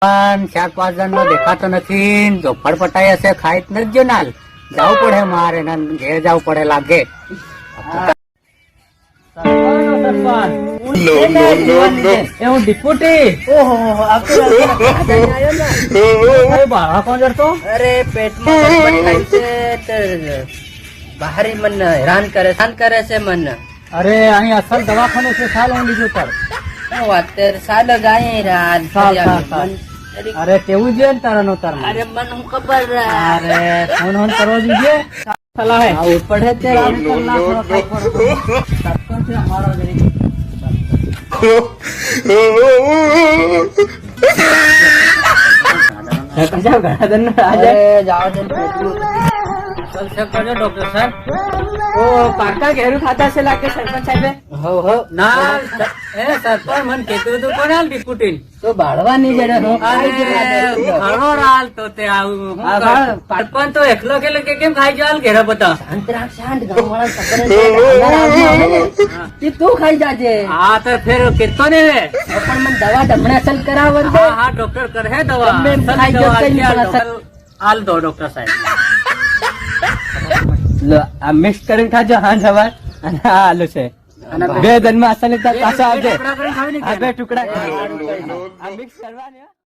પણ 4-5 જણ નો દેખાતો નથી. ઝોપડ પટાઈ હશે, ખાઈ જ નથી જો નાલ. જવું પડે મારે, ઘેર જવું પડે લાગે. હું ડિપ્યુટી. અરે પેટમાં બહારી મન હેરાન કરે છે મન. અરે અહીં અસલ દવાખાનું છે, સાલ હું લીધું તાર. અત્યારે સાલ ગાય રાત. અરે કેવું છે ને તારા નો તાર. અરે મન હું ખબર. અરે ફોન ફોન કરવો જોઈએ. સલાહ હે આવું પડે તે ડોક્ટર સાહેબ પાકા ઘેરું ખાતા છે લાગે સરપંચ સાહેબે. ના સરપંચ મને કીધું હતું કોને હાલ ડિપ્યુટી તો બાળવાની જડે ઘણો રાલ તો તે આવું સરપંચ તો એકલો કેમ ખાઈ જાય ઘેરા બધા. તું ખાઈ જાજે. હા તો ફેર કેતો ને પણ મને દવા ઢમણા અસલ કરાવ. હા ડોક્ટર કરે દવા હાલ દો ડોક્ટર સાહેબ. આ મિક્સ કરીને ખાજો હા સવાર અને આ આલુ છે. 2 જન્મ અસલ પાછા આવજે. આ 2 ટુકડા મિક્સ કરવાની.